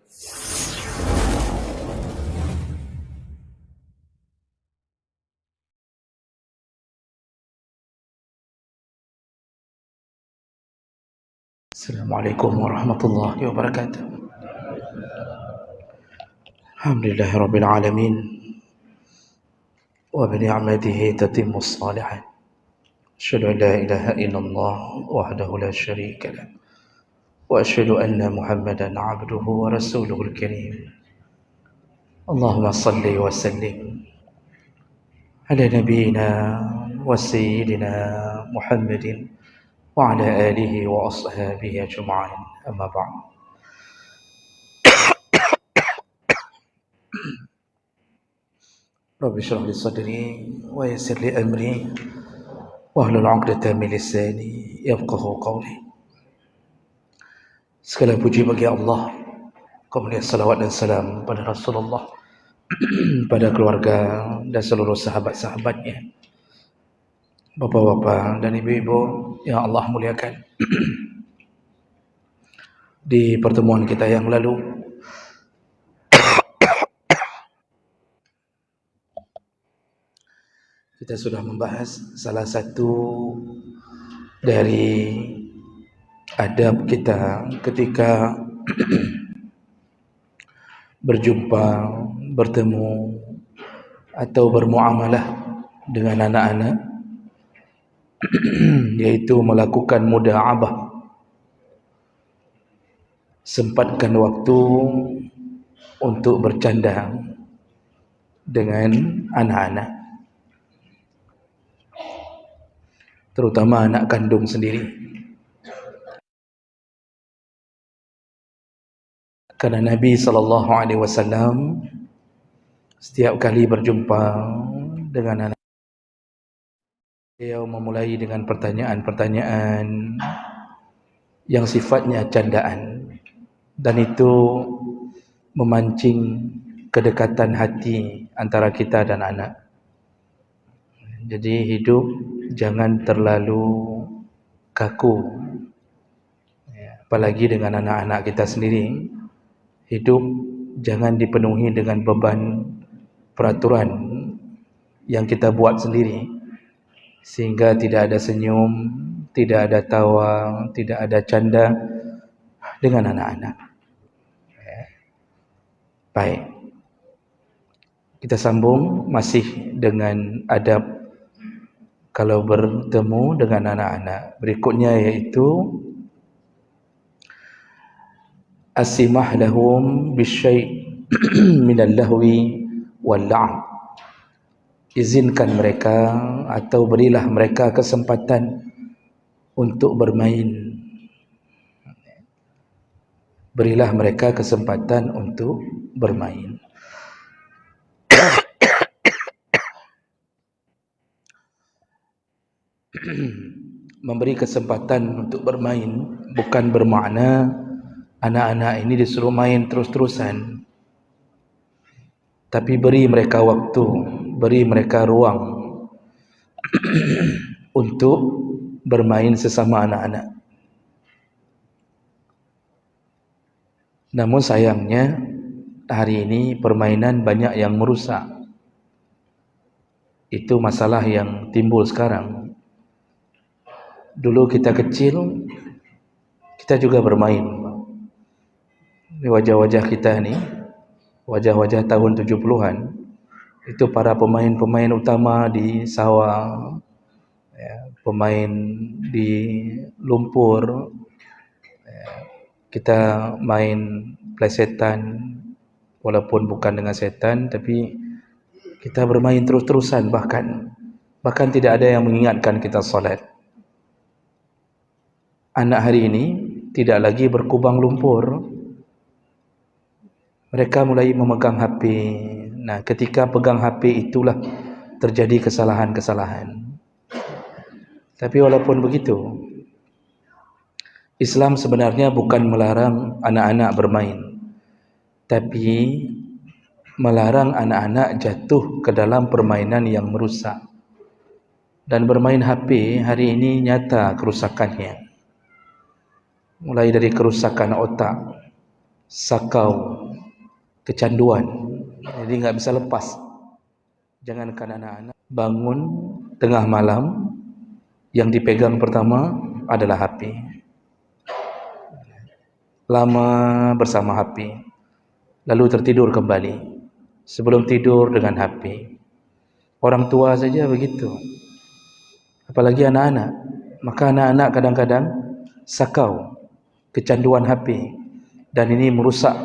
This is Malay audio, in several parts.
Assalamualaikum warahmatullahi wabarakatuh. Alhamdulillahirabbil alamin wa bi ni'matihi tatimmus shalihat. Asyhadu an la ilaha illallah wahdahu la syarika lah. Wa asyhadu anna Muhammadan 'abduhu wa rasuluhul karim. Allahumma shalli wa sallim ala nabiyyina wa sayyidina Muhammadin wa ala alihi wa ashabihi ajma'in. Amma ba'd. Rabbi shrah li sadri wa yassir li amri wahlul 'uqdatam min lisani yafqahu qawli. Segala puji bagi Allah, kemuliaan salawat dan salam pada Rasulullah, pada keluarga dan seluruh sahabat-sahabatnya, bapak-bapak dan ibu-ibu yang Allah muliakan. Di pertemuan kita yang lalu kita sudah membahas salah satu dari adab kita ketika berjumpa, bertemu atau bermuamalah dengan anak-anak, yaitu melakukan muda'abah, sempatkan waktu untuk bercanda dengan anak-anak, terutama anak kandung sendiri. Karena Nabi SAW setiap kali berjumpa dengan anak, beliau memulai dengan pertanyaan-pertanyaan yang sifatnya candaan, dan itu memancing kedekatan hati antara kita dan anak. Jadi hidup jangan terlalu kaku, apalagi dengan anak-anak kita sendiri. Hidup jangan dipenuhi dengan beban peraturan yang kita buat sendiri, sehingga tidak ada senyum, tidak ada tawa, tidak ada canda dengan anak-anak. Baik, kita sambung masih dengan adab kalau bertemu dengan anak-anak. Berikutnya yaitu asimah lahum bisyai' minal lahwi wal la'ab. Izinkan mereka atau berilah mereka kesempatan untuk bermain. Berilah mereka kesempatan untuk bermain. Memberi kesempatan untuk bermain bukan bermakna anak-anak ini disuruh main terus-terusan, tapi beri mereka waktu, beri mereka ruang untuk bermain sesama anak-anak. Namun sayangnya hari ini permainan banyak yang merusak. Itu masalah yang timbul sekarang. Dulu kita kecil, kita juga bermain. Wajah-wajah kita ni, wajah-wajah tahun 70-an, itu para pemain-pemain utama di sawah, pemain di lumpur. Kita main plesetan, walaupun bukan dengan setan, tapi kita bermain terus-terusan, bahkan tidak ada yang mengingatkan kita solat. Anak hari ini tidak lagi berkubang lumpur, mereka mulai memegang HP. Nah, ketika pegang HP itulah terjadi kesalahan-kesalahan. Tapi walaupun begitu, Islam sebenarnya bukan melarang anak-anak bermain, tapi melarang anak-anak jatuh ke dalam permainan yang merusak. Dan bermain HP hari ini nyata kerusakannya. Mulai dari kerusakan otak, sakau, kecanduan. Jadi nggak bisa lepas. Jangankan anak-anak, bangun tengah malam, yang dipegang pertama adalah HP. Lama bersama HP, lalu tertidur kembali. Sebelum tidur dengan HP. Orang tua saja begitu, apalagi anak-anak. Maka anak-anak kadang-kadang sakau, kecanduan HP, dan ini merusak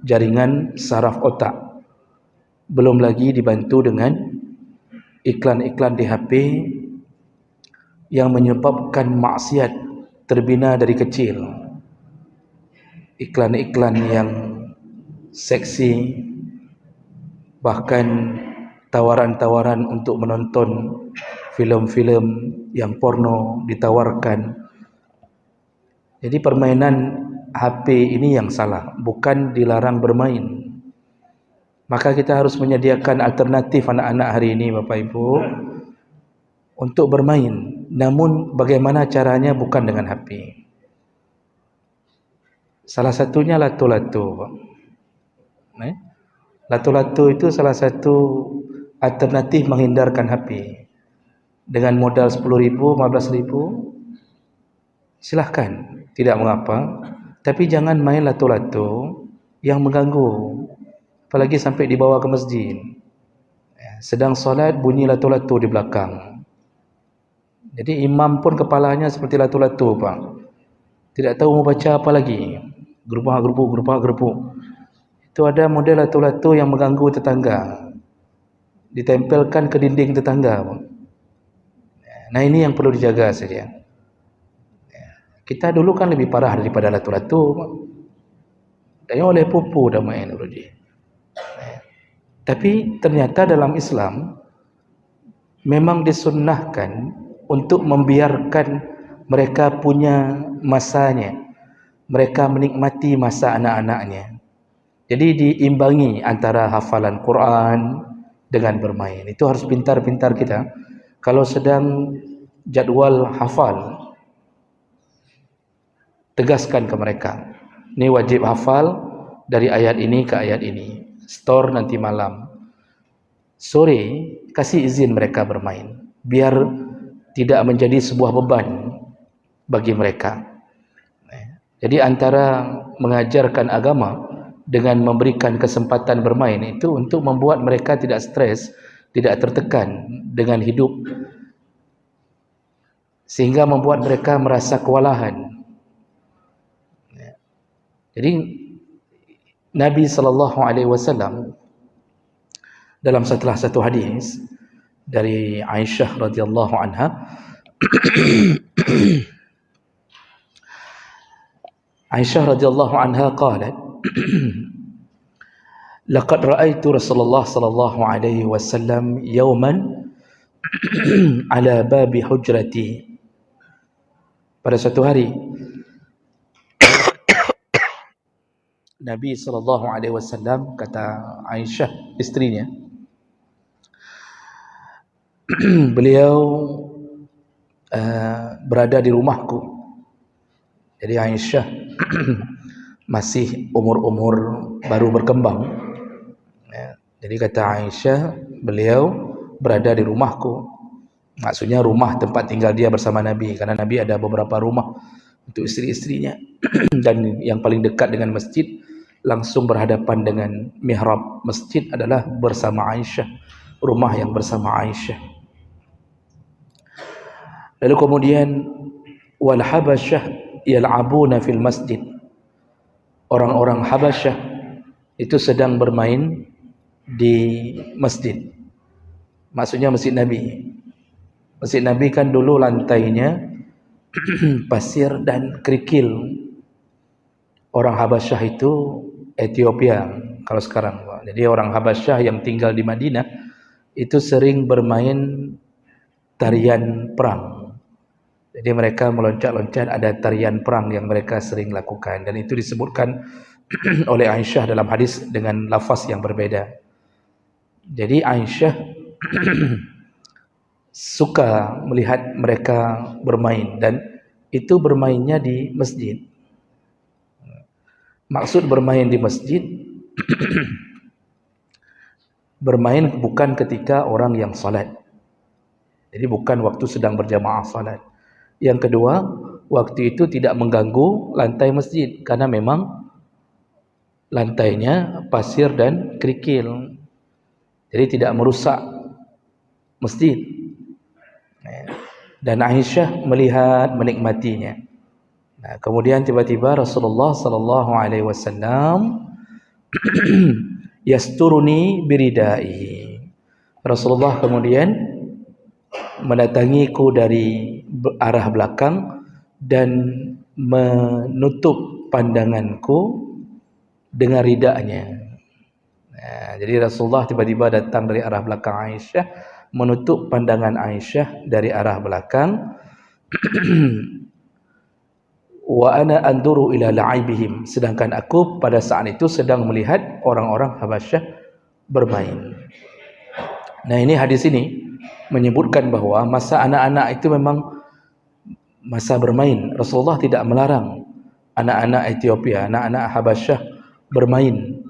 jaringan saraf otak. Belum lagi dibantu dengan iklan-iklan di HP yang menyebabkan maksiat terbina dari kecil. Iklan-iklan yang seksi, bahkan tawaran-tawaran untuk menonton filem-filem yang porno ditawarkan. Jadi permainan HP ini yang salah, bukan dilarang bermain. Maka kita harus menyediakan alternatif anak-anak hari ini, Bapak Ibu, untuk bermain. Namun bagaimana caranya bukan dengan HP. Salah satunya lato-lato. Lato-lato itu salah satu alternatif menghindarkan HP. Dengan modal 10.000, 15.000, silahkan, tidak mengapa. Tapi jangan main lato-lato yang mengganggu, apalagi sampai dibawa ke masjid. Sedang solat bunyi lato-lato di belakang. Jadi imam pun kepalanya seperti lato-lato, Pak. Tidak tahu mau baca apa lagi. Gerupah-gerupuk. Itu ada model lato-lato yang mengganggu tetangga, ditempelkan ke dinding tetangga. Nah, ini yang perlu dijaga saja. Kita dulu kan lebih parah daripada lato-lato. Dia oleh pupu dah main dulu dia. Tapi ternyata dalam Islam memang disunnahkan untuk membiarkan mereka punya masanya. Mereka menikmati masa anak-anaknya. Jadi diimbangi antara hafalan Quran dengan bermain. Itu harus pintar-pintar kita. Kalau sedang jadwal hafal, tegaskan ke mereka. Ini wajib hafal dari ayat ini ke ayat ini. Store nanti malam. Sore, kasih izin mereka bermain. Biar tidak menjadi sebuah beban bagi mereka. Jadi antara mengajarkan agama dengan memberikan kesempatan bermain itu untuk membuat mereka tidak stres, tidak tertekan dengan hidup, sehingga membuat mereka merasa kewalahan. Jadi Nabi SAW dalam salah satu hadis dari Aisyah radhiyallahu anha, Aisyah radhiyallahu anha qalat, laqad ra'aitu Rasulullah sallallahu alaihi wasallam yawman ala babi hujrati. Pada suatu hari Nabi sallallahu alaihi wasallam, kata Aisyah istrinya, beliau berada di rumahku. Jadi Aisyah masih umur-umur baru berkembang. Jadi kata Aisyah, beliau berada di rumahku. Maksudnya rumah tempat tinggal dia bersama Nabi, karena Nabi ada beberapa rumah untuk isteri-istrinya. Dan yang paling dekat dengan masjid, langsung berhadapan dengan mihrab masjid, adalah bersama Aisyah, rumah yang bersama Aisyah. Lalu kemudian wal habasyah yal'abuna fil masjid. Orang-orang Habasyah itu sedang bermain di masjid. Maksudnya Masjid Nabi. Masjid Nabi kan dulu lantainya pasir dan kerikil. Orang Habasyah itu Ethiopia kalau sekarang. Jadi orang Habasyah yang tinggal di Madinah itu sering bermain tarian perang. Jadi mereka meloncat-loncat, ada tarian perang yang mereka sering lakukan, dan itu disebutkan oleh Aisyah dalam hadis dengan lafaz yang berbeda. Jadi Aisyah suka melihat mereka bermain, dan itu bermainnya di masjid. Maksud bermain di masjid, bermain bukan ketika orang yang salat. Jadi bukan waktu sedang berjamaah salat. Yang kedua, waktu itu tidak mengganggu lantai masjid karena memang lantainya pasir dan kerikil. Jadi tidak merusak masjid. Dan Aisyah melihat, menikmatinya. Nah, kemudian tiba-tiba Rasulullah sallallahu alaihi wasallam yasturuni biridai. Rasulullah kemudian mendatangiku dari arah belakang dan menutup pandanganku dengan ridanya. Nah, jadi Rasulullah tiba-tiba datang dari arah belakang Aisyah, menutup pandangan Aisyah dari arah belakang. Wa ana anduru ila la'ibihim, sedangkan aku pada saat itu sedang melihat orang-orang Habasyah bermain. Nah, ini hadis ini menyebutkan bahawa masa anak-anak itu memang masa bermain. Rasulullah tidak melarang anak-anak Ethiopia, anak-anak Habasyah bermain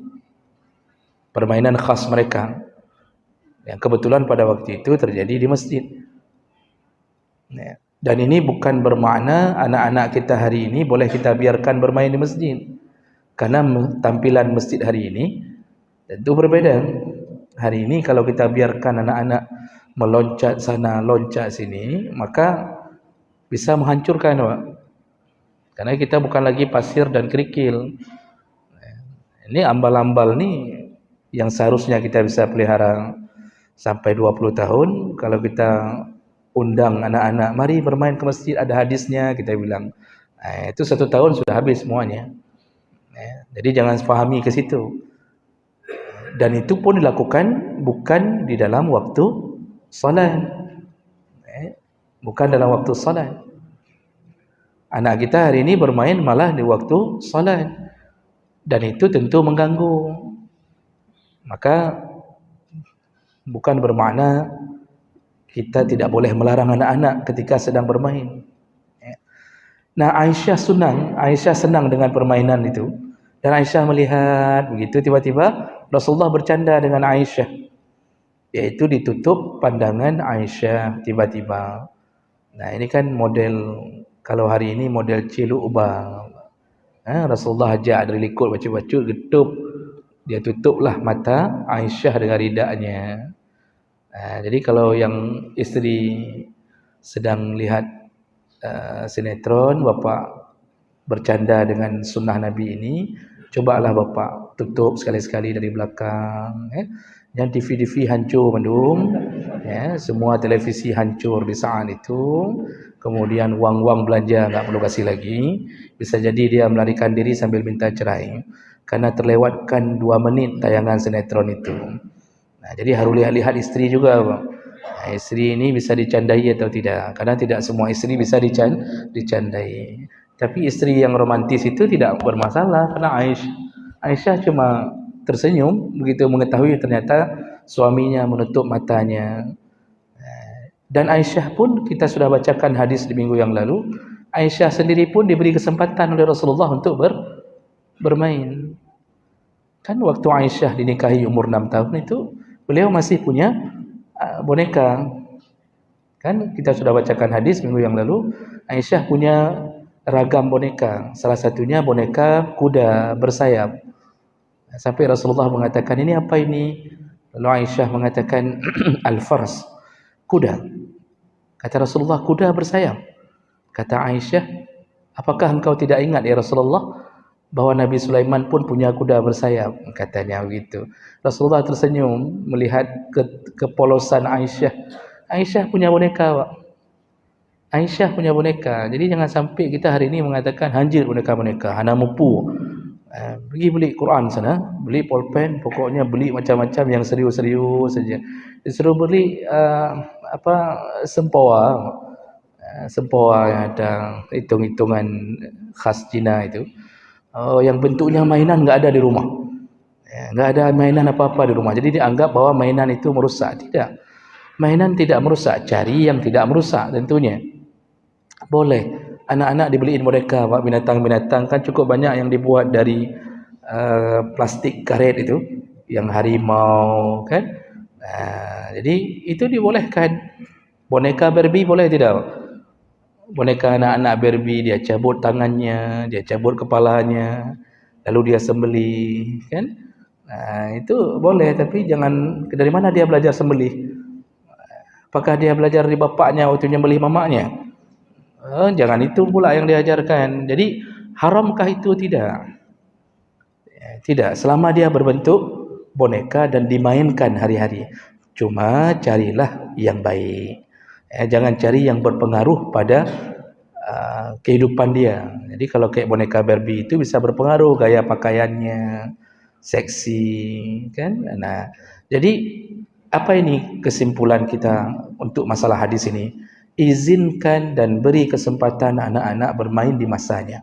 permainan khas mereka yang kebetulan pada waktu itu terjadi di masjid. Dan ini bukan bermakna anak-anak kita hari ini boleh kita biarkan bermain di masjid, karena tampilan masjid hari ini tentu berbeda. Hari ini kalau kita biarkan anak-anak meloncat sana, loncat sini, maka bisa menghancurkan, Pak. Karena kita bukan lagi pasir dan kerikil. Ini ambal-ambal ni yang seharusnya kita bisa pelihara sampai 20 tahun. Kalau kita undang anak-anak, mari bermain ke masjid, ada hadisnya, kita bilang, itu 1 tahun sudah habis semuanya. Jadi jangan fahami ke situ. Dan itu pun dilakukan bukan di dalam waktu salat. Bukan dalam waktu salat. Anak kita hari ini bermain malah di waktu salat, dan itu tentu mengganggu. Maka bukan bermakna kita tidak boleh melarang anak-anak ketika sedang bermain. Nah, Aisyah senang dengan permainan itu. Dan Aisyah melihat begitu, tiba-tiba Rasulullah bercanda dengan Aisyah, yaitu ditutup pandangan Aisyah tiba-tiba. Nah, ini kan model, kalau hari ini model ciluk ubah. Rasulullah ajak dari likut baca-baca, getup, dia tutuplah mata Aisyah dengan ridaknya. Jadi kalau yang isteri sedang lihat sinetron, bapa bercanda dengan sunnah Nabi ini, cobalah bapa tutup sekali-sekali dari belakang. Yang TV hancur mendung, semua televisi hancur di saat itu. Kemudian wang-wang belanja tak perlu kasih lagi. Bisa jadi dia melarikan diri sambil minta cerai karena terlewatkan 2 menit tayangan sinetron itu. Nah, jadi harus lihat-lihat isteri juga, Pak. Nah, isteri ini bisa dicandai atau tidak, karena tidak semua isteri bisa dicandai. Tapi isteri yang romantis itu tidak bermasalah, karena Aisyah cuma tersenyum begitu mengetahui ternyata suaminya menutup matanya. Dan Aisyah pun, kita sudah bacakan hadis di minggu yang lalu, Aisyah sendiri pun diberi kesempatan oleh Rasulullah untuk bermain. Kan waktu Aisyah dinikahi umur 6 tahun itu, beliau masih punya boneka. Kan kita sudah bacakan hadis minggu yang lalu, Aisyah punya ragam boneka. Salah satunya boneka kuda bersayap. Sampai Rasulullah mengatakan, ini apa ini? Lalu Aisyah mengatakan, al-fars, kuda. Kata Rasulullah, kuda bersayap. Kata Aisyah, apakah engkau tidak ingat ya Rasulullah, bahwa Nabi Sulaiman pun punya kuda bersayap? Katanya begitu. Rasulullah tersenyum melihat kepolosan Aisyah. Aisyah punya boneka, Pak. Aisyah punya boneka. Jadi jangan sampai kita hari ini mengatakan hanjir boneka-boneka, hana mupu. Pergi beli Quran sana, beli pulpen, pokoknya beli macam-macam yang serius-serius saja. Disuruh beli sempoa yang ada hitung-hitungan khas Cina itu. Yang bentuknya mainan enggak ada di rumah. Enggak ada mainan apa-apa di rumah. Jadi dianggap bahwa mainan itu merusak. Tidak. Mainan tidak merusak. Cari yang tidak merusak tentunya. Boleh. Anak-anak dibeliin boneka, Pak, binatang-binatang kan cukup banyak yang dibuat dari plastik karet itu yang harimau kan. Jadi itu dibolehkan. Boneka Barbie boleh tidak? Boneka anak-anak Barbie, dia cabut tangannya, dia cabut kepalanya, lalu dia sembelih kan. Itu boleh, tapi jangan dari mana dia belajar sembelih. Apakah dia belajar dari bapaknya waktu nyembelih mamaknya? Jangan itu pula yang diajarkan. Jadi haramkah itu? Tidak. Tidak, selama dia berbentuk boneka dan dimainkan hari-hari. Cuma carilah yang baik. Jangan cari yang berpengaruh pada kehidupan dia. Jadi kalau kayak boneka Barbie itu bisa berpengaruh gaya pakaiannya, seksi kan. Nah, jadi apa ini kesimpulan kita untuk masalah hadis ini? Izinkan dan beri kesempatan anak-anak bermain di masanya.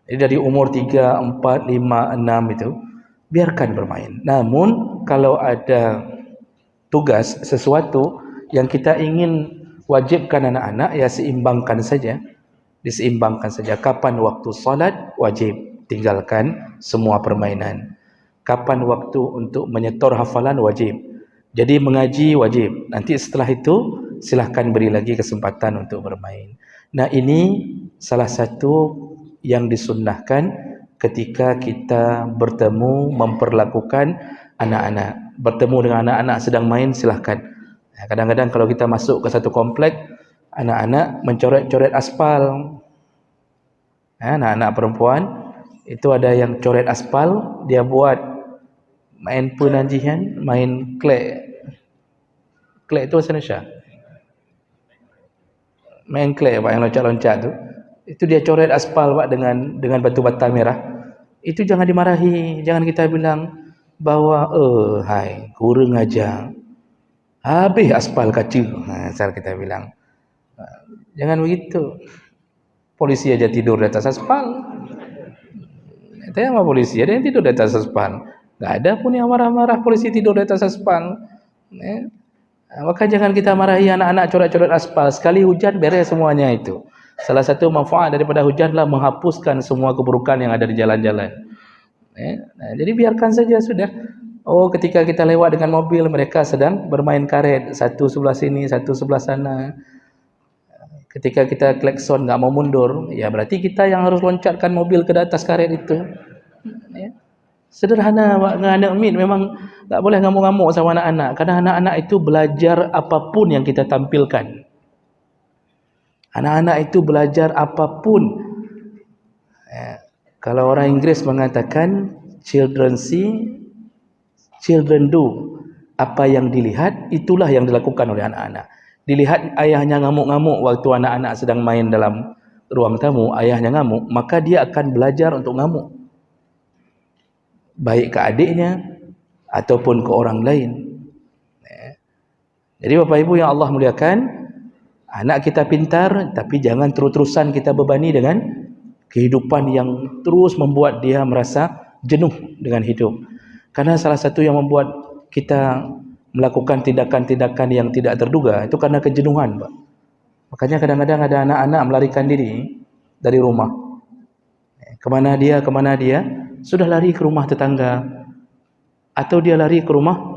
Jadi dari umur 3, 4, 5, 6 itu biarkan bermain. Namun kalau ada tugas sesuatu yang kita ingin wajibkan anak-anak, ya seimbangkan saja. Diseimbangkan saja. Kapan waktu salat, wajib tinggalkan semua permainan. Kapan waktu untuk menyetor hafalan, wajib. Jadi mengaji, wajib. Nanti setelah itu silahkan beri lagi kesempatan untuk bermain. Nah, ini salah satu yang disunnahkan ketika kita bertemu memperlakukan anak-anak. Bertemu dengan anak-anak sedang main, silahkan. Kadang-kadang kalau kita masuk ke satu komplek, anak-anak mencoret-coret aspal. Anak-anak perempuan itu ada yang coret aspal, dia buat main penanjian, main klek. Klek itu bahasa Indonesia. Main klek Pak, yang loncat-loncat tu. Itu dia coret aspal Pak dengan batu bata merah. Itu jangan dimarahi, jangan kita bilang bahwa hai, kurang ajar. Habis aspal kaca. Asal kita bilang. Jangan begitu. Polisi aja tidur di atas aspal. Itu sama polisi, ada yang tidur di atas aspal. Tak ada pun yang marah-marah polisi tidur di atas aspal. Maka jangan kita marahi anak-anak coret-coret aspal. Sekali hujan beres semuanya itu. Salah satu manfaat daripada hujan adalah menghapuskan semua keburukan yang ada di jalan-jalan. Jadi biarkan saja sudah. Ketika kita lewat dengan mobil, mereka sedang bermain karet. Satu sebelah sini, satu sebelah sana. Ketika kita klakson nggak mau mundur, ya berarti kita yang harus loncatkan mobil ke atas karet itu. Sederhana Pak, anak min memang tak boleh ngamuk-ngamuk sama anak-anak. Karena anak-anak itu belajar apapun yang kita tampilkan. Anak-anak itu belajar apapun. Kalau orang Inggris mengatakan children see, children do. Apa yang dilihat, itulah yang dilakukan oleh anak-anak. Dilihat ayahnya ngamuk-ngamuk waktu anak-anak sedang main dalam ruang tamu, ayahnya ngamuk, maka dia akan belajar untuk ngamuk. Baik ke adiknya ataupun ke orang lain. Jadi Bapak Ibu yang Allah muliakan, anak kita pintar, tapi jangan terus-terusan kita bebani dengan kehidupan yang terus membuat dia merasa jenuh dengan hidup. Karena salah satu yang membuat kita melakukan tindakan-tindakan yang tidak terduga itu karena kejenuhan, Pak. Makanya kadang-kadang ada anak-anak melarikan diri dari rumah. Kemana dia, sudah lari ke rumah tetangga. Atau dia lari ke rumah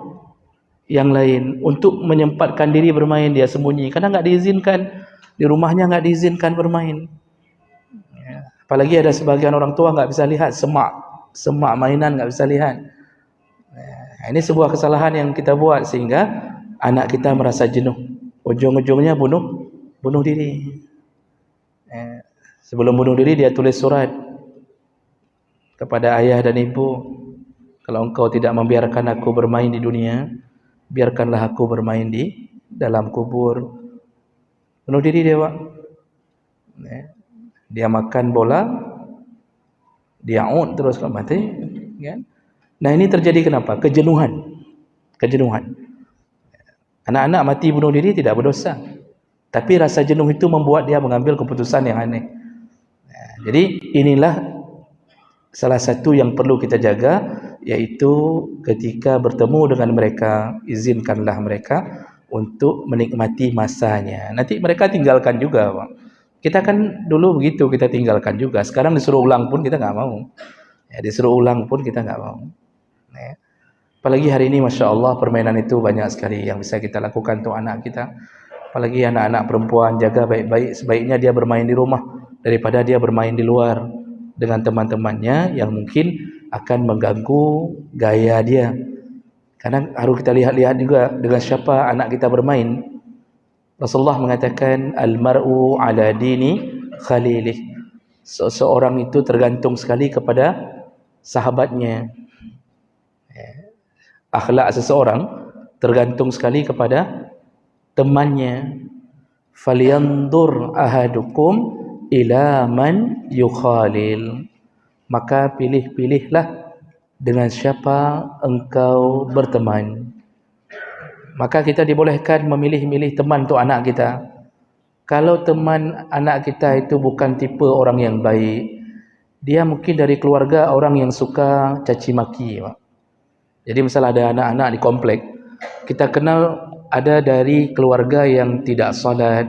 yang lain untuk menyempatkan diri bermain, dia sembunyi karena nggak diizinkan di rumahnya, nggak diizinkan bermain. Apalagi ada sebagian orang tua nggak bisa lihat semak mainan, nggak bisa lihat. Ini sebuah kesalahan yang kita buat sehingga anak kita merasa jenuh, ujung-ujungnya bunuh diri. Sebelum bunuh diri dia tulis surat kepada ayah dan ibu, kalau engkau tidak membiarkan aku bermain di dunia, biarkanlah aku bermain di dalam kubur. Bunuh diri dia, Pak. Dia makan bola, dia terus mati, kan? Nah, ini terjadi kenapa? Kejenuhan. Anak-anak mati bunuh diri tidak berdosa, tapi rasa jenuh itu membuat dia mengambil keputusan yang aneh. Jadi inilah salah satu yang perlu kita jaga, yaitu ketika bertemu dengan mereka, izinkanlah mereka untuk menikmati masanya. Nanti mereka tinggalkan juga, Pak. Kita kan dulu begitu, kita tinggalkan juga. Sekarang disuruh ulang pun kita nggak mau. Dia suruh ulang pun kita enggak mau. Ya. Apalagi hari ini Masya Allah permainan itu banyak sekali yang bisa kita lakukan untuk anak kita. Apalagi anak-anak perempuan, jaga baik-baik, sebaiknya dia bermain di rumah daripada dia bermain di luar dengan teman-temannya yang mungkin akan mengganggu gaya dia. Karena harus kita lihat-lihat juga dengan siapa anak kita bermain. Rasulullah mengatakan al-mar'u ala dini khalilih. Seseorang itu tergantung sekali kepada sahabatnya. Akhlak seseorang tergantung sekali kepada temannya. Falyanzur ahadukum ila man yukhalil. Maka pilih-pilihlah dengan siapa engkau berteman. Maka kita dibolehkan memilih-milih teman untuk anak kita. Kalau teman anak kita itu bukan tipe orang yang baik, dia mungkin dari keluarga orang yang suka caci maki. Jadi misalnya ada anak-anak di komplek, kita kenal ada dari keluarga yang tidak salat,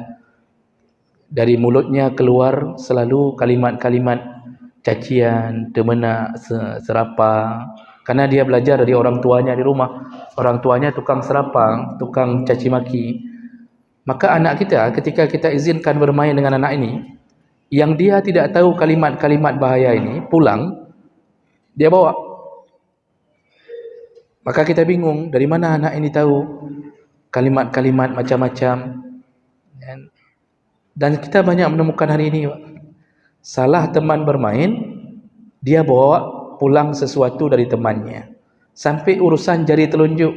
dari mulutnya keluar selalu kalimat-kalimat cacian, demenak, serapa. Karena dia belajar dari orang tuanya di rumah. Orang tuanya tukang serapa, tukang caci maki. Maka anak kita ketika kita izinkan bermain dengan anak ini, yang dia tidak tahu kalimat-kalimat bahaya ini, pulang, dia bawa. Maka kita bingung, dari mana anak ini tahu kalimat-kalimat macam-macam. Dan kita banyak menemukan hari ini, salah teman bermain, dia bawa pulang sesuatu dari temannya. Sampai urusan jari telunjuk.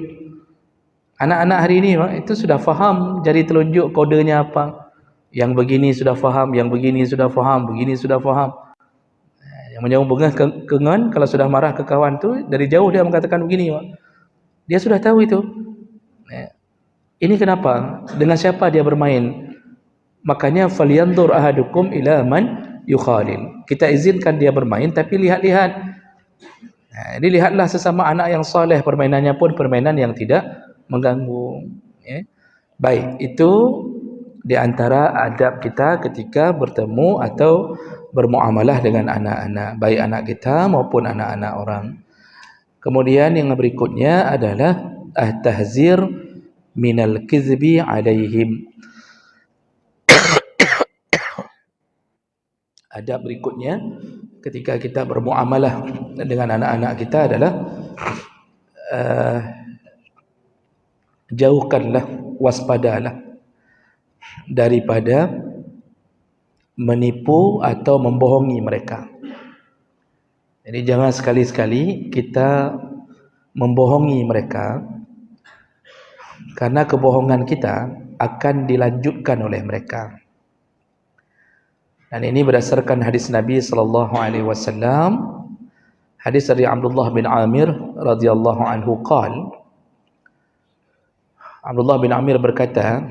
Anak-anak hari ini itu sudah faham jari telunjuk kodenya apa. Yang begini sudah faham, yang begini sudah faham, begini sudah faham. Yang menyambung kengan, kalau sudah marah ke kawan tu, dari jauh dia mengatakan begini. Dia sudah tahu itu. Ini kenapa? Dengan siapa dia bermain? Makanya falyanzur ahadukum ila man yukhalil. Kita izinkan dia bermain, tapi lihat-lihat. Jadi lihatlah sesama anak yang soleh, permainannya pun permainan yang tidak mengganggu. Baik, itu di antara adab kita ketika bertemu atau bermuamalah dengan anak-anak, baik anak kita maupun anak-anak orang. Kemudian yang berikutnya adalah at-tahzir minal kizbi alaihim. Adab berikutnya ketika kita bermuamalah dengan anak-anak kita adalah jauhkanlah, waspadalah daripada menipu atau membohongi mereka. Jadi jangan sekali-sekali kita membohongi mereka, karena kebohongan kita akan dilanjutkan oleh mereka. Dan ini berdasarkan hadis Nabi sallallahu alaihi wasallam, hadis dari Abdullah bin Amir radhiyallahu anhu qala, Abdullah bin Amir berkata,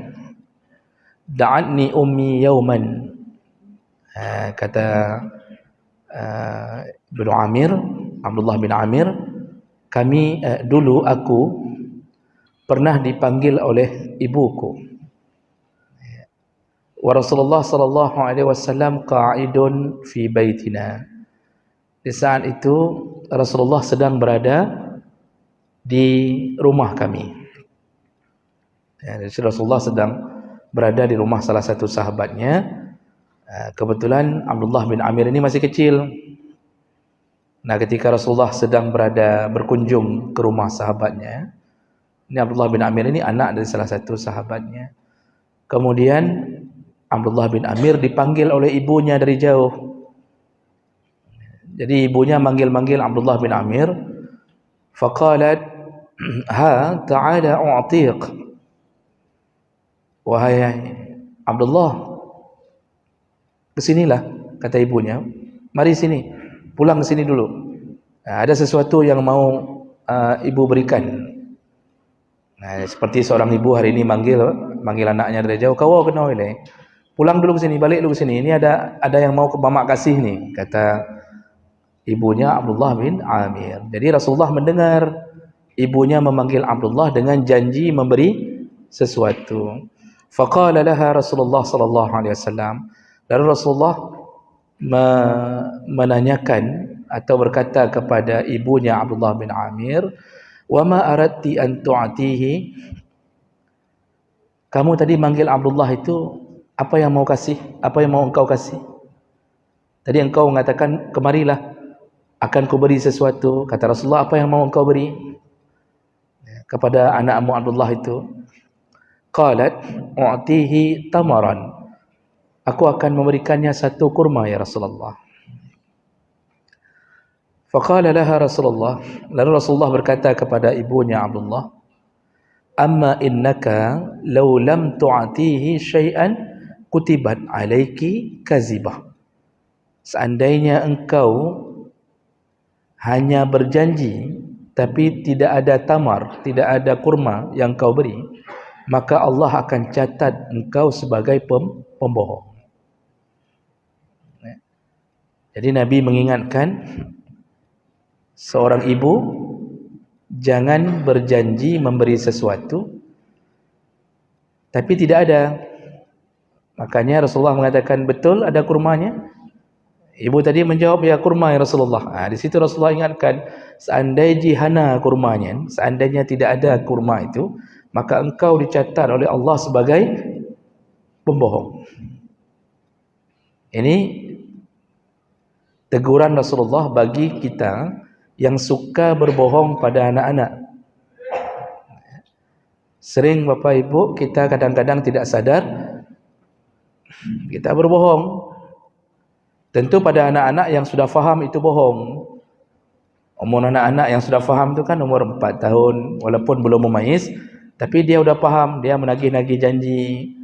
da'atni ummi yawman. Kata bin Amir, Abdullah bin Amir, dulu aku pernah dipanggil oleh ibuku. Wa Rasulullah sallallahu alaihi wasallam qa'idun fi baitina. Di saat itu Rasulullah sedang berada di rumah kami. Rasulullah sedang berada di rumah salah satu sahabatnya. Kebetulan Abdullah bin Amir ini masih kecil. Nah, ketika Rasulullah sedang berkunjung ke rumah sahabatnya, ini Abdullah bin Amir ini anak dari salah satu sahabatnya. Kemudian Abdullah bin Amir dipanggil oleh ibunya dari jauh. Jadi ibunya manggil-manggil Abdullah bin Amir. Faqalat, ha ta'ala u'tiq. Wahai Abdullah, kesinilah, kata ibunya. Mari sini, pulang ke sini dulu. Ada sesuatu yang mau ibu berikan. Seperti seorang ibu hari ini manggil anaknya dari jauh, kau kena oleh. Pulang dulu ke sini, balik dulu ke sini. Ini ada yang mau mamak kasih nih, kata ibunya Abdullah bin Amir. Jadi Rasulullah mendengar ibunya memanggil Abdullah dengan janji memberi sesuatu. Faqala laha Rasulullah sallallahu alaihi wasallam. Lalu Rasulullah menanyakan atau berkata kepada ibunya Abdullah bin Amir, "Wa ma aradti an tu'tihi?" Kamu tadi manggil Abdullah itu, apa yang mau kasih? Apa yang mau engkau kasih? Tadi engkau mengatakan, kemarilah, akan kuberi sesuatu. Kata Rasulullah, apa yang mau engkau beri kepada anakmu Abdullah itu? Qalat, u'tihi tamaran. Aku akan memberikannya satu kurma ya Rasulullah. Faqala laha Rasulullah. Lalu Rasulullah berkata kepada ibunya Abdullah, amma innaka law lam tu'tihi syai'an kutibat alaiki kazibah. Seandainya engkau hanya berjanji tapi tidak ada tamar, tidak ada kurma yang kau beri, maka Allah akan catat engkau sebagai pembohong. Jadi Nabi mengingatkan seorang ibu jangan berjanji memberi sesuatu tapi tidak ada. Makanya Rasulullah mengatakan, betul ada kurmanya? Ibu tadi menjawab, ya kurma ya Rasulullah. Di situ Rasulullah ingatkan, seandainya jihana kurmanya, seandainya tidak ada kurma itu, maka engkau dicatat oleh Allah sebagai pembohong. Ini teguran Rasulullah bagi kita yang suka berbohong pada anak-anak. Sering Bapak Ibu kita kadang-kadang tidak sadar kita berbohong. Tentu pada anak-anak yang sudah faham itu bohong. Umur anak-anak yang sudah faham itu kan umur 4 tahun, walaupun belum memayis, tapi dia sudah faham, dia menagih-nagih janji.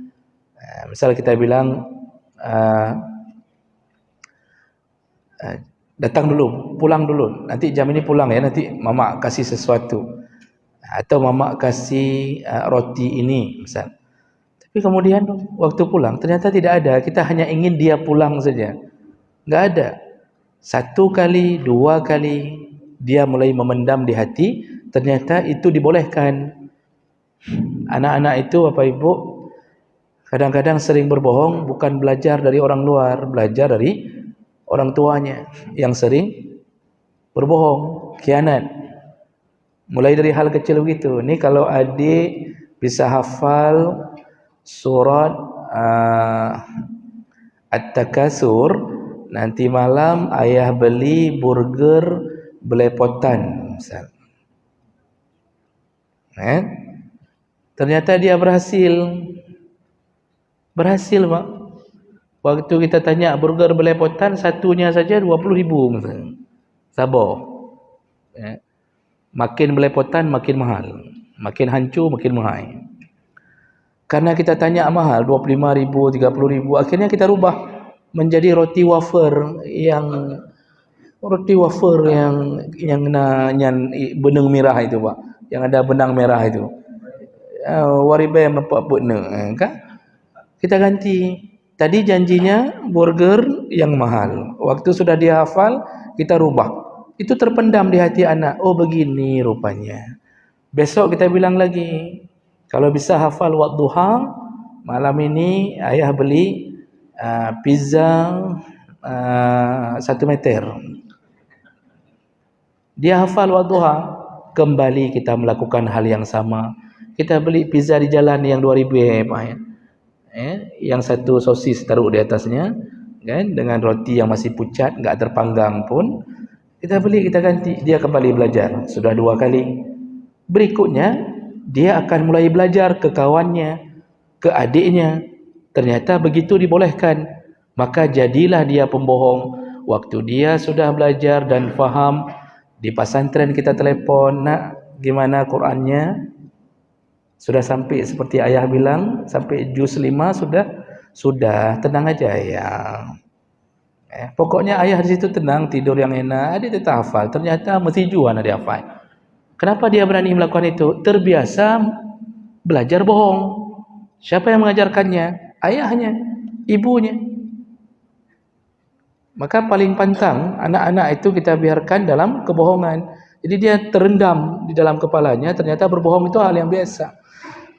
Misal kita bilang, datang dulu, pulang dulu, nanti jam ini pulang ya, nanti mama kasih sesuatu, atau mama kasih roti ini misal. Tapi kemudian waktu pulang ternyata tidak ada, kita hanya ingin dia pulang saja, enggak ada. 1 kali, 2 kali dia mulai memendam di hati, ternyata itu dibolehkan. Anak-anak itu Bapak Ibu kadang-kadang sering berbohong, bukan belajar dari orang luar, belajar dari orang tuanya yang sering berbohong, khianat. Mulai dari hal kecil begitu. Ini kalau adik bisa hafal surat At-Takasur, nanti malam ayah beli burger belepotan misal. Ternyata dia berhasil, Pak. Waktu kita tanya burger belepotan, satunya saja 20,000 misalnya. Sabar. Makin belepotan makin mahal, makin hancur makin mahal. Karena kita tanya mahal 25,000, 30,000, akhirnya kita rubah menjadi roti wafer yang benang merah itu, Pak. Yang ada benang merah itu. Waribai nampak benar, kan? Kita ganti. Tadi janjinya burger yang mahal. Waktu sudah dihafal, kita rubah. Itu terpendam di hati anak. Oh begini rupanya. Besok kita bilang lagi. Kalau bisa hafal wadduha, malam ini ayah beli pizza 1 meter. Dia hafal wadduha. Kembali kita melakukan hal yang sama. Kita beli pizza di jalan yang 2,000 yang 1 sosis taruh di atasnya, kan, dengan roti yang masih pucat, enggak terpanggang pun. Kita beli, kita ganti. Dia kembali belajar. Sudah 2 kali. Berikutnya, dia akan mulai belajar ke kawannya, ke adiknya. Ternyata begitu dibolehkan. Maka jadilah dia pembohong. Waktu dia sudah belajar dan faham, di pesantren kita telepon, nak, gimana Qurannya? Sudah sampai seperti ayah bilang, sampai juz 5 sudah, tenang aja ya. Pokoknya ayah di situ tenang, tidur yang enak, dia tetap hafal. Ternyata mesti jual dia hafal. Kenapa dia berani melakukan itu? Terbiasa belajar bohong. Siapa yang mengajarkannya? Ayahnya, ibunya. Maka paling pantang anak-anak itu kita biarkan dalam kebohongan. Jadi dia terendam di dalam kepalanya, ternyata berbohong itu hal yang biasa.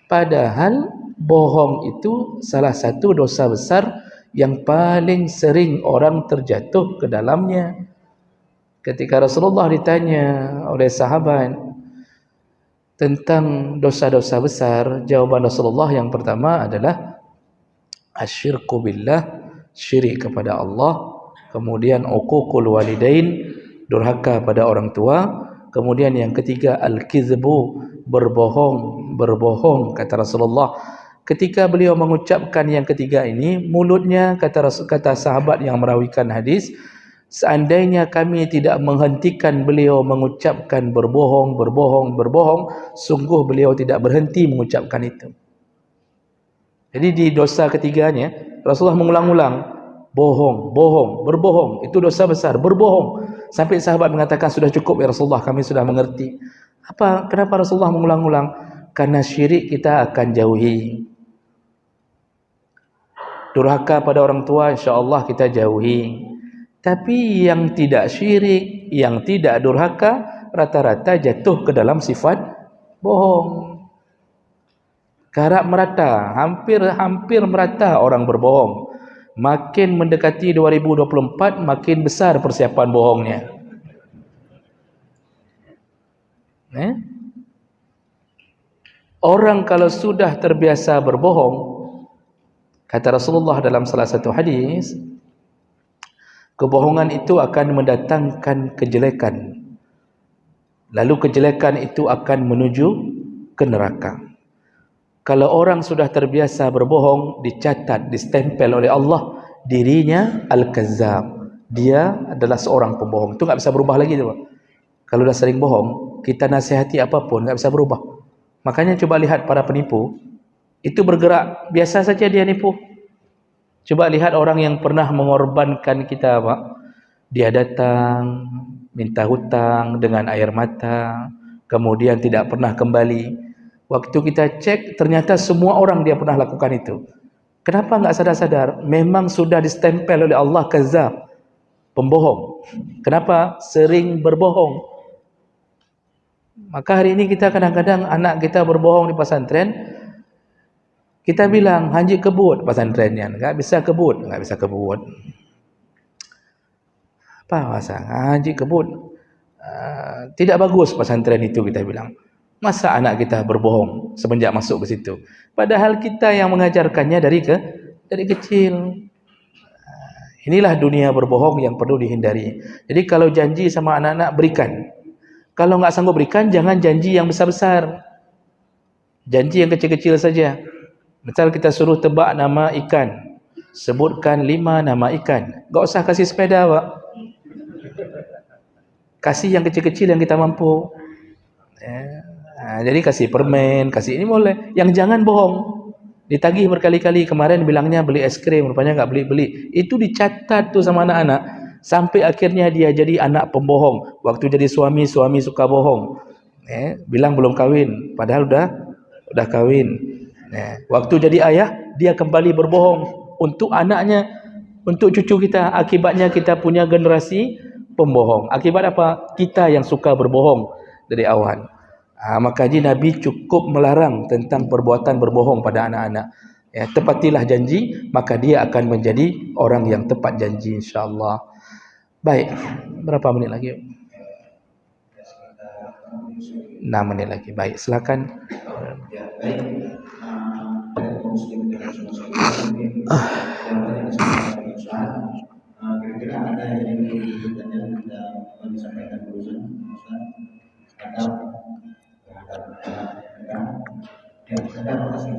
Padahal bohong itu salah satu dosa besar yang paling sering orang terjatuh ke dalamnya. Ketika Rasulullah ditanya oleh sahabat tentang dosa-dosa besar, jawaban Rasulullah yang pertama adalah asyirku billah, syirik kepada Allah, kemudian uququl walidain, durhaka pada orang tua, kemudian yang ketiga al-kizbu, berbohong kata Rasulullah. Ketika beliau mengucapkan yang ketiga ini, mulutnya kata sahabat yang merawikan hadis, seandainya kami tidak menghentikan beliau mengucapkan berbohong, sungguh beliau tidak berhenti mengucapkan itu. Jadi di dosa ketiganya Rasulullah mengulang-ulang berbohong, itu dosa besar, berbohong. Sampai sahabat mengatakan sudah cukup ya Rasulullah, kami sudah mengerti. Kenapa Rasulullah mengulang-ulang? Karena syirik kita akan jauhi. Durhaka pada orang tua insya-Allah kita jauhi. Tapi yang tidak syirik, yang tidak durhaka, rata-rata jatuh ke dalam sifat bohong. Karab merata, hampir merata orang berbohong. Makin mendekati 2024, makin besar persiapan bohongnya. Orang kalau sudah terbiasa berbohong, kata Rasulullah dalam salah satu hadis, kebohongan itu akan mendatangkan kejelekan. Lalu kejelekan itu akan menuju ke neraka. Kalau orang sudah terbiasa berbohong, dicatat, distempel oleh Allah, dirinya al-kazzab. Dia adalah seorang pembohong. Itu tak bisa berubah lagi tu. Kalau dah sering bohong, kita nasihati apapun tak bisa berubah. Makanya coba lihat para penipu, itu bergerak, biasa saja dia nipu. Coba lihat orang yang pernah mengorbankan kita, Pak. Dia datang, minta hutang dengan air mata, kemudian tidak pernah kembali. Waktu kita cek, ternyata semua orang dia pernah lakukan itu. Kenapa enggak sadar-sadar? Memang sudah distempel oleh Allah kazzab, pembohong. Kenapa? Sering berbohong. Maka hari ini kita kadang-kadang anak kita berbohong di pesantren, kita bilang haji kebut pesantrennya, enggak bisa kebut. Apa masa haji kebut? Tidak bagus pesantren itu, kita bilang. Masa anak kita berbohong semenjak masuk ke situ? Padahal kita yang mengajarkannya dari kecil. Inilah dunia berbohong yang perlu dihindari. Jadi kalau janji sama anak-anak, berikan. Kalau enggak sanggup berikan, jangan janji yang besar-besar. Janji yang kecil-kecil saja. Misal kita suruh tebak nama ikan, sebutkan 5 nama ikan. Enggak usah kasih sepeda, Pak. Kasih yang kecil-kecil yang kita mampu. Jadi kasih permen, kasih ini boleh. Yang jangan bohong. Ditagih berkali-kali, kemarin bilangnya beli es krim, rupanya enggak beli-beli. Itu dicatat tuh sama anak-anak. Sampai akhirnya dia jadi anak pembohong. Waktu jadi suami suka bohong. Bilang belum kawin, padahal udah kawin. Waktu jadi ayah, dia kembali berbohong untuk anaknya, untuk cucu kita. Akibatnya kita punya generasi pembohong. Akibat apa? Kita yang suka berbohong dari awal. Maka Nabi cukup melarang tentang perbuatan berbohong pada anak-anak. Tepatilah janji, maka dia akan menjadi orang yang tepat janji, insya-Allah. Baik, berapa menit lagi? 6 menit lagi. Baik, silakan. Kira-kira ada yang disampaikan barusan, terima kasih.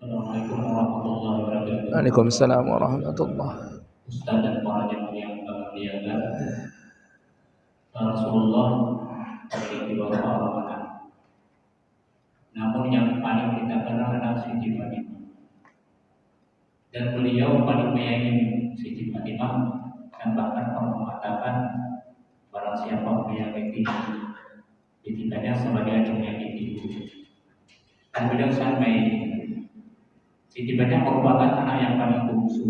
Assalamualaikum warahmatullahi wabarakatuh. Waalaikumsalam warahmatullahi wabarakatuh. Ustaz dan para jemaah yang berbahagia, Rasulullah memiliki beberapa anak. Namun yang paling kita kenal adalah Siti Fatimah. Dan beliau paling menyayangi Siti Fatimah, dan bahkan pernah mengatakan barang siapa menyakiti titipannya sebagai ajang menyakiti. Dan beliau sampai Siti Fatimah merupakan anak yang paling bungsu.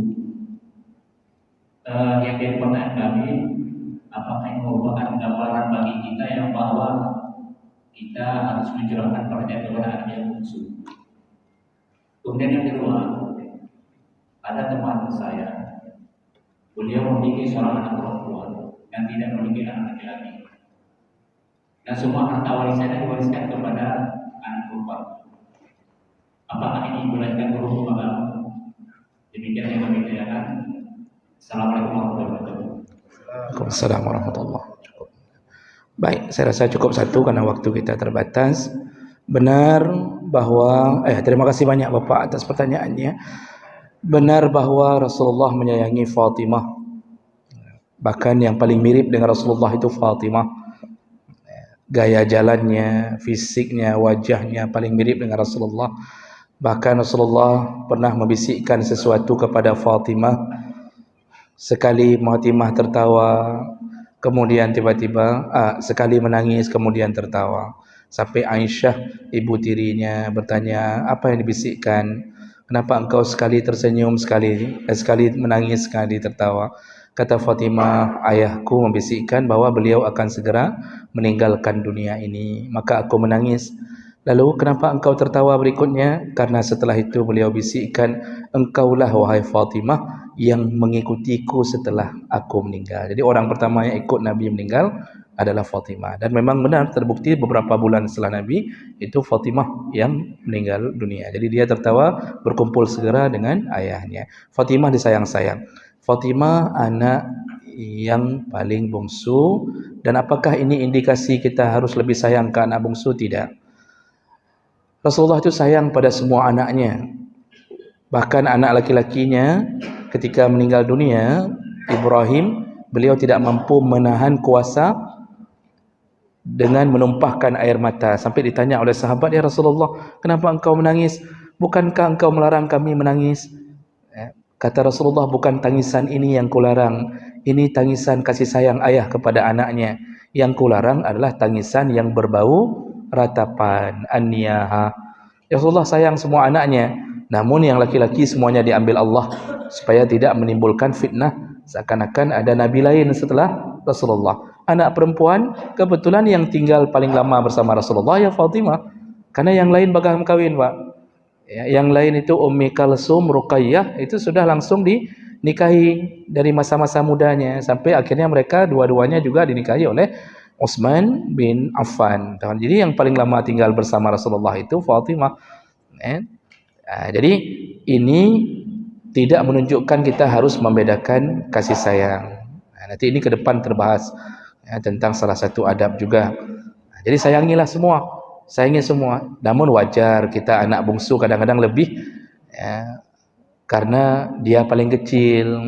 Yang jadi pertanyaan kami, apakah ini merupakan gambaran bagi kita yang bahwa kita harus mencurahkan perhatian kepada anak yang bungsu. Kemudian yang kedua, ada teman saya, beliau memiliki seorang anak perempuan yang tidak memiliki anak laki-laki, dan semua harta warisannya diwariskan kepada anak perempuan. Apakah ini bolehkan berhukum agama? Demikian yang kami tanyakan. Assalamualaikum warahmatullahi wabarakatuh. Waalaikumsalam warahmatullahi wabarakatuh. Baik, saya rasa cukup satu karena waktu kita terbatas. Benar bahwa terima kasih banyak Bapak atas pertanyaannya. Benar bahwa Rasulullah menyayangi Fatimah. Bahkan yang paling mirip dengan Rasulullah itu Fatimah. Gaya jalannya, fisiknya, wajahnya paling mirip dengan Rasulullah. Bahkan Rasulullah pernah membisikkan sesuatu kepada Fatimah. Sekali Fatimah tertawa, kemudian tiba-tiba sekali menangis, kemudian tertawa. Sampai Aisyah, ibu tirinya, bertanya, apa yang dibisikkan? Kenapa engkau sekali tersenyum, sekali menangis, sekali tertawa? Kata Fatimah, ayahku membisikkan bahwa beliau akan segera meninggalkan dunia ini. Maka aku menangis. Lalu kenapa engkau tertawa berikutnya? Karena setelah itu beliau bisikkan, engkaulah wahai Fatimah yang mengikutiku setelah aku meninggal. Jadi orang pertama yang ikut Nabi meninggal adalah Fatimah. Dan memang benar terbukti beberapa bulan setelah Nabi itu Fatimah yang meninggal dunia. Jadi dia tertawa berkumpul segera dengan ayahnya. Fatimah disayang-sayang. Fatimah anak yang paling bungsu. Dan apakah ini indikasi kita harus lebih sayang ke anak bungsu? Tidak. Rasulullah itu sayang pada semua anaknya. Bahkan anak laki-lakinya ketika meninggal dunia, Ibrahim, beliau tidak mampu menahan kuasa dengan menumpahkan air mata. Sampai ditanya oleh sahabat, ya Rasulullah, kenapa engkau menangis? Bukankah engkau melarang kami menangis? Kata Rasulullah, bukan tangisan ini yang kularang. Ini tangisan kasih sayang ayah kepada anaknya. Yang kularang adalah tangisan yang berbau ratapan, aniyaha. Ya Rasulullah sayang semua anaknya, namun yang laki-laki semuanya diambil Allah supaya tidak menimbulkan fitnah seakan-akan ada nabi lain setelah Rasulullah. Anak perempuan kebetulan yang tinggal paling lama bersama Rasulullah ya Fatimah, karena yang lain bakal kawin, Pak. Ya, yang lain itu Ummi Kalsum, Ruqayyah itu sudah langsung dinikahi dari masa-masa mudanya sampai akhirnya mereka dua-duanya juga dinikahi oleh Utsman bin Affan. Jadi yang paling lama tinggal bersama Rasulullah itu Fatimah. Jadi ini tidak menunjukkan kita harus membedakan kasih sayang. Nanti ini ke depan terbahas tentang salah satu adab juga. Jadi sayangilah semua, sayangi semua. Namun wajar kita anak bungsu kadang-kadang lebih karena dia paling kecil.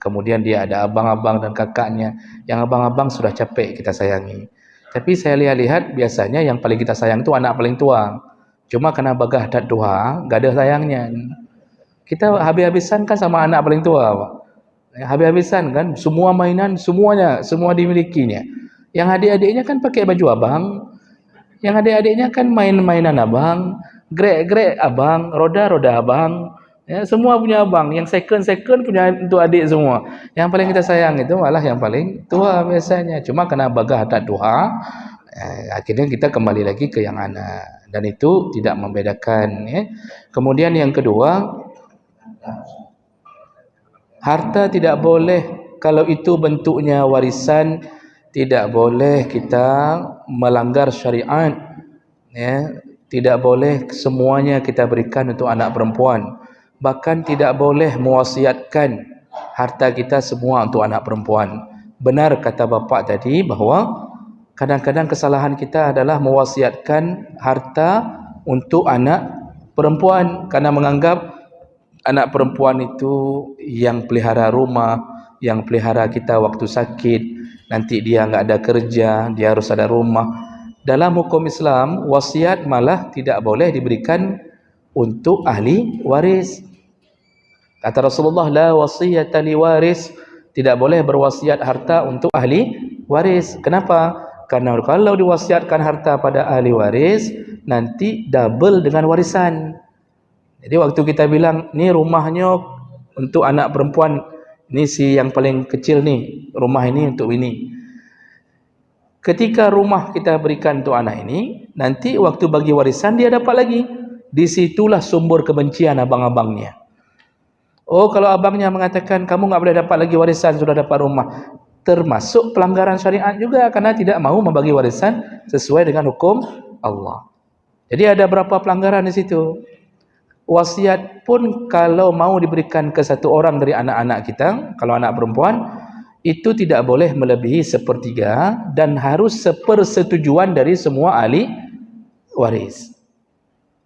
Kemudian dia ada abang-abang dan kakaknya. Yang abang-abang sudah capek kita sayangi. Tapi saya lihat biasanya yang paling kita sayang itu anak paling tua. Cuma karena bagah dat tua, gak ada sayangnya. Kita habis-habisan kan sama anak paling tua, Pak. Habis-habisan kan, semua mainan, semua dimilikinya. Yang adik-adiknya kan pakai baju abang. Yang adik-adiknya kan main-mainan abang. Grek-grek abang, roda-roda abang. Ya, semua punya abang. Yang second punya untuk adik semua. Yang paling kita sayang itu malah yang paling tua biasanya. Cuma kena bagah tak tua, akhirnya kita kembali lagi ke yang anak. Dan itu tidak membedakan. Ya. Kemudian yang kedua, harta tidak boleh, kalau itu bentuknya warisan, tidak boleh kita melanggar syariat. Ya. Tidak boleh semuanya kita berikan untuk anak perempuan. Bahkan tidak boleh mewasiatkan harta kita semua untuk anak perempuan. Benar kata Bapak tadi bahawa kadang-kadang kesalahan kita adalah mewasiatkan harta untuk anak perempuan karena menganggap anak perempuan itu yang pelihara rumah, yang pelihara kita waktu sakit, nanti dia enggak ada kerja, dia harus ada rumah. Dalam hukum Islam, wasiat malah tidak boleh diberikan untuk ahli waris. Kata Rasulullah, la wasiyata li waris, tidak boleh berwasiat harta untuk ahli waris. Kenapa? Karena kalau diwasiatkan harta pada ahli waris, nanti double dengan warisan. Jadi waktu kita bilang, ni rumahnya untuk anak perempuan Ini si yang paling kecil nih, rumah ini untuk ini. Ketika rumah kita berikan untuk anak ini, nanti waktu bagi warisan dia dapat lagi. Disitulah sumber kebencian abang-abangnya. Oh, kalau abangnya mengatakan kamu nggak boleh dapat lagi warisan, sudah dapat rumah, termasuk pelanggaran syariat juga karena tidak mau membagi warisan sesuai dengan hukum Allah. Jadi ada berapa pelanggaran di situ. Wasiat pun kalau mau diberikan ke satu orang dari anak-anak kita, kalau anak perempuan, itu tidak boleh melebihi sepertiga dan harus sepersetujuan dari semua ahli waris.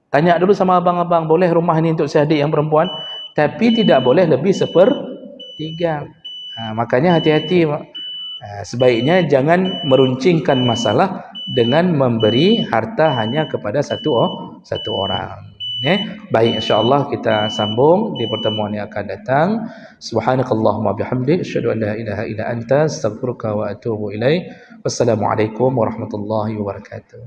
Tanya dulu sama abang-abang, boleh rumah ini untuk si adik yang perempuan, tapi tidak boleh lebih sepertiga. Makanya hati-hati. Sebaiknya jangan meruncingkan masalah dengan memberi harta hanya kepada satu orang. Baik, insyaallah kita sambung di pertemuan yang akan datang. Subhanakallahumma bihamdik, asyhadu an la ilaha illa anta, astaghfiruka wa atubu ilaik. Wassalamualaikum warahmatullahi wabarakatuh.